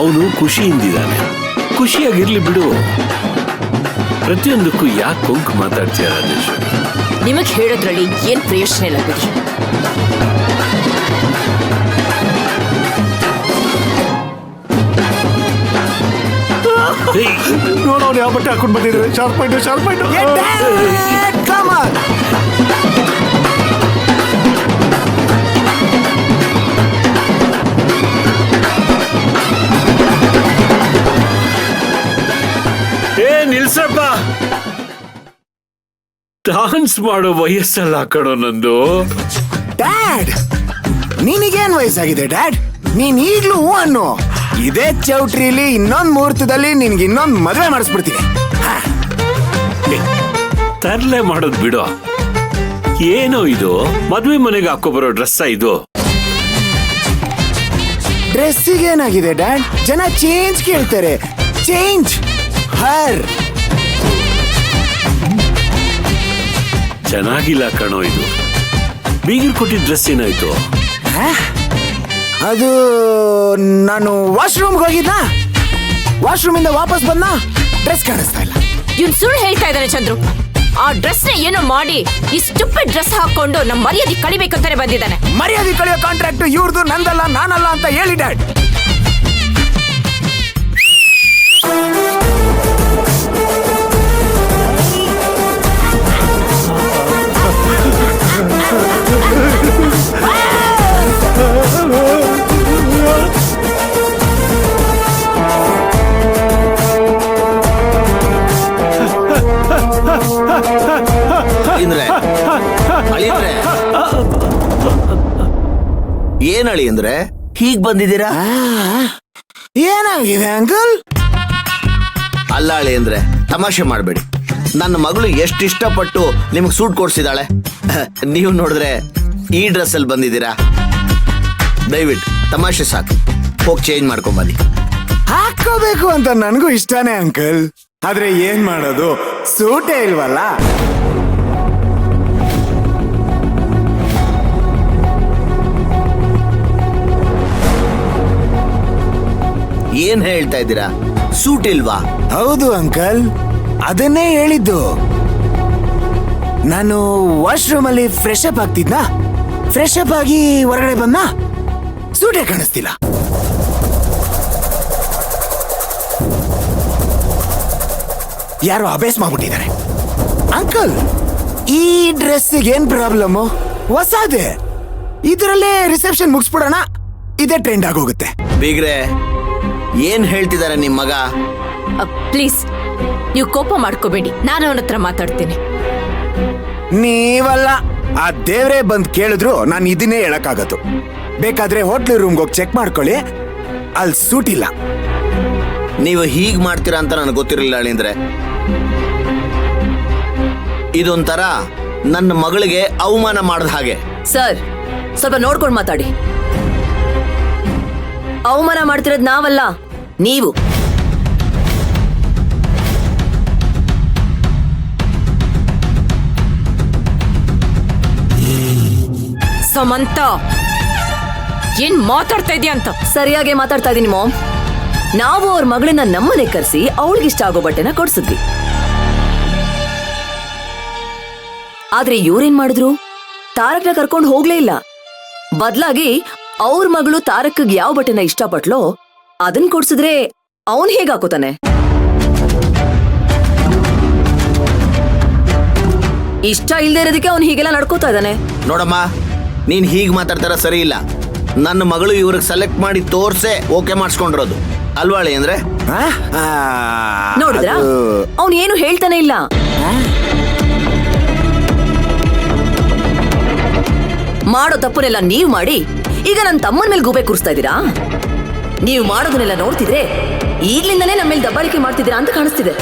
ಅವನು ಖುಷಿಯಿಂದಿದ್ದಾನೆ, ಖುಷಿಯಾಗಿರ್ಲಿ ಬಿಡು. ಪ್ರತಿಯೊಂದಕ್ಕೂ ಯಾಕೆ ಕೊಂಕು ಮಾತಾಡ್ತೀಯ ರಾಜೇಶ್ವರಿ? ನಿಮಗ್ ಹೇಳೋದ್ರಲ್ಲಿ ಏನ್ ಪ್ರಯೋಜನ ಇಲ್ಲ ಬಿಡಿ. ನೋಡೋನು ಯಾವ ಬಟ್ಟೆ ಹಾಕೊಂಡು ಬಂದಿದ್ರೆ ಶಾರ್ಪ್ ಪಾಯಿಂಟ್ ಶಾರ್ಪ್ ಪಾಯಿಂಟ್. ನಿಲ್ಸಪ್ಪ, ಡಾನ್ಸ್ ಮಾಡೋ ವಯಸ್ಸಲ್ಲ ಕಣೋ ನಂದು. ಡ್ಯಾಡ್, ನಿನಗೇನ್ ವಯಸ್ಸಾಗಿದೆ ಡ್ಯಾಡ್? ನೀನ್ ಈಗ್ಲೂ ಹೂ ಅನ್ನು. ಇದೇ ಚೌಟ್ರಿಲಿ ಇನ್ನೊಂದ್ ಮುಹೂರ್ತದಲ್ಲಿ ನಿನ್ಗೆ ಇನ್ನೊಂದ್ ಮದುವೆ ಮಾಡಿಸ್ಬಿಡ್ತೀನಿ. ತರ್ಲೆ ಮಾಡೋದ್ ಬಿಡೋ. ಏನೋ ಇದು ಮದ್ವೆ ಮನೆಗೆ ಹಾಕೋಬರೋ ಡ್ರೆಸ್ ಇದು? ಡ್ರೆಸ್ಸಿಗೆ ಏನಾಗಿದೆ ಡ್ಯಾಡ್? ಜನ ಚೇಂಜ್ ಕೇಳ್ತಾರೆ. ಚೇಂಜ್ ಹರ್. ಚೆನ್ನಾಗಿಲ್ಲ ಕಣೋ ಇದು. ಬೀಗರ್ ಕೊಟ್ಟಿದ್ ಡ್ರೆಸ್ ಏನಾಯ್ತು? ಅದು ನಾನು ವಾಶ್ರೂಮ್ಗೆ ಹೋಗಿದ್ನ, ವಾಶ್ರೂಮ್ ಇಂದ ವಾಪಸ್ ಬಂದ, ಡ್ರೆಸ್ ಕಾಣಿಸ್ತಾ ಇಲ್ಲ. ಇವ್ನು ಸುಳ್ಳು ಹೇಳ್ತಾ ಇದ್ದಾನೆ ಚಂದ್ರು. ಆ ಡ್ರೆಸ್ ನ ಏನೋ ಮಾಡಿ ಈ ಸ್ಟುಪಿಡ್ ಡ್ರೆಸ್ ಹಾಕೊಂಡು ನಮ್ಮ ಮರ್ಯಾದೆ ಕಳಿಬೇಕಂತಾನೆ ಬಂದಿದ್ದಾನೆ. ಮರ್ಯಾದೆ ಕಳೆಯೋ ಕಾಂಟ್ರಾಕ್ಟ್ ಇವ್ರದ್ದು, ನಂದಲ್ಲ, ನಾನಲ್ಲ ಅಂತ ಹೇಳಿ ಡ್ಯಾಡ್. ಏನ್ ಅಳಿ ಅಂದ್ರೆ ಹೀಗ್ ಬಂದಿದ್ದೀರಾ? ಏನಾಗಿದೆ ಅಂಕಲ್? ಅಲ್ಲ ಅಳಿ ಅಂದ್ರೆ ತಮಾಷೆ ಮಾಡ್ಬೇಡಿ. ನನ್ನ ಮಗಳು ಎಷ್ಟು ಇಷ್ಟಪಟ್ಟು ನಿಮ್ಗೆ ಸೂಟ್ ಕೊಡ್ಸಿದಾಳೆ. ನೀವು ನೋಡಿದ್ರೆ ಈ ಡ್ರೆಸ್ ಅಲ್ಲಿ ಬಂದಿದ್ದೀರಾ. ದಯವಿಟ್ಟು ತಮಾಷೆ ಸಾಕು, ಹೋಗಿ ಚೇಂಜ್ ಮಾಡ್ಕೊಂಬನ್ನಿ. ಹಾಕೋಬೇಕು ಅಂತ ನನಗೂ ಇಷ್ಟಾನೇ ಅಂಕಲ್, ಆದ್ರೆ ಏನ್ ಮಾಡೋದು, ಸೂಟೇ ಇಲ್ವಲ್ಲ. ಏನ್ ಹೇಳ್ತಾ ಇದ್ದೀರಾ? ಸೂಟ್ ಇಲ್ವಾ? ಹೌದು ಅಂಕಲ್, ಅದನ್ನೇ ಹೇಳಿದ್ದು. ನಾನು ವಾಶ್ರೂಮ್ ಅಲ್ಲಿ ಫ್ರೆಶ್ ಅಪ್ ಆಗ್ತಿದ್ನಾ, ಫ್ರೆಶ್ ಅಪ್ ಆಗಿ ಹೊರಗಡೆ ಬಂದ, ಸೂಟೇ ಕಾಣಿಸ್ತಿಲ್ಲ. ಯಾರೋ ಅಭ್ಯಾಸ ಮಾಡ್ಬಿಟ್ಟಿದ್ದಾರೆ. ಅಂಕಲ್, ಈ ಡ್ರೆಸ್ ಏನ್ ಪ್ರಾಬ್ಲಮ್? ಹೊಸದೇ, ಇದರಲ್ಲೇ ರಿಸೆಪ್ಷನ್ ಮುಗಿಸ್ಬಿಡೋಣ, ಇದೇ ಟ್ರೆಂಡ್ ಆಗೋಗುತ್ತೆ. ಬೀಗ್ರೆ, ಏನ್ ಹೇಳ್ತಿದ್ದಾರೆ ನಿಮ್ ಮಗ? ಪ್ಲೀಸ್ ನೀವು ಕೋಪ ಮಾಡ್ಕೋಬೇಡಿ, ನಾನು ಅವನ ಹತ್ರ ಮಾತಾಡ್ತೀನಿ. ನೀವಲ್ಲ, ಆ ದೇವ್ರೇ ಬಂದ್ ಕೇಳಿದ್ರು ನಾನು ಇದನ್ನೇ ಹೇಳಕ್ಕಾಗತ್ತು. ಬೇಕಾದ್ರೆ ಹೋಟ್ಲ್ ರೂಮ್ಗೆ ಹೋಗಿ ಚೆಕ್ ಮಾಡ್ಕೊಳ್ಳಿ, ಅಲ್ಲಿ ಸೂಟ್ ಇಲ್ಲ. ನೀವು ಹೀಗ್ ಮಾಡ್ತೀರಾ ಅಂತ ನನಗೆ ಗೊತ್ತಿರಲಿಲ್ಲ ಅಳಿಂದ್ರೆ. ಇದೊಂಥರ ನನ್ನ ಮಗಳಿಗೆ ಅವಮಾನ ಮಾಡಿದ ಹಾಗೆ. ಸರ್, ಸ್ವಲ್ಪ ನೋಡ್ಕೊಂಡು ಮಾತಾಡಿ. ಅವಮಾನ ಮಾಡ್ತಿರೋದು ನಾವಲ್ಲ, ನೀವು. ಸಮಂತ, ಏನ್ ಮಾತಾಡ್ತಾ ಇದೀಯ ಅಂತ? ಸರಿಯಾಗಿ ಮಾತಾಡ್ತಾ ಇದೀನಿ ಮಾಮ್. ನಾವು ಅವ್ರ ಮಗಳನ್ನ ನಮ್ಮನೆ ಕರೆಸಿ ಅವಳಿಗಿಷ್ಟ ಆಗೋ ಬಟ್ಟೆನ ಕೊಡ್ಸಿದ್ವಿ. ಆದ್ರೆ ಇವ್ರೇನ್ ಮಾಡಿದ್ರು? ತಾರಕ್ನ ಕರ್ಕೊಂಡು ಹೋಗ್ಲೇ ಇಲ್ಲ. ಬದ್ಲಾಗಿ ಅವ್ರ ಮಗಳು ತಾರಕ್ಗೆ ಯಾವ ಬಟ್ಟೆನ ಇಷ್ಟಪಟ್ಲೋ ಅದನ್ ಕೊಡ್ಸಿದ್ರೆ ಅವನ್ ಹೇಗ್ ಹಾಕೋತಾನೆ? ಇಷ್ಟ ಇಲ್ದೇ ಇರೋದಕ್ಕೆ ಅವ್ನು ಹೀಗೆಲ್ಲ ನಡ್ಕೋತಾ ಇದ್ದಾನೆ. ನೋಡಮ್ಮ, ನೀನ್ ಹೀಗ್ ಮಾತಾಡ್ತಾರ ಸರಿ ಇಲ್ಲ. ನನ್ನ ಮಗಳು ಇವ್ರಿಗೆ ಸೆಲೆಕ್ಟ್ ಮಾಡಿ ತೋರ್ಸೆ ಓಕೆ ಮಾಡಿಸ್ಕೊಂಡಿರೋದು ಅಲ್ವಾಳಿ ಅಂದ್ರೆ. ನೋಡಿದ್ರ, ಅವ್ನು ಏನು ಹೇಳ್ತಾನೆ ಇಲ್ಲ. ಮಾಡೋ ತಪ್ಪನೆಲ್ಲ ನೀವ್ ಮಾಡಿ ಈಗ ನನ್ನ ತಮ್ಮನ ಮೇಲೆ ಗೂಬೆ ಕೂರಿಸ್ತಾ ಇದ್ದೀರಾ? ನೀವು ಮಾಡೋದನ್ನೆಲ್ಲ ನೋಡ್ತಿದ್ರೆ ಈಗ್ಲಿಂದನೇ ನಮ್ಮ ಮೇಲೆ ದಬ್ಬಾಳಿಕೆ ಮಾಡ್ತಿದ್ದೀರಾ ಅಂತ ಕಾಣಿಸ್ತಿದೆ.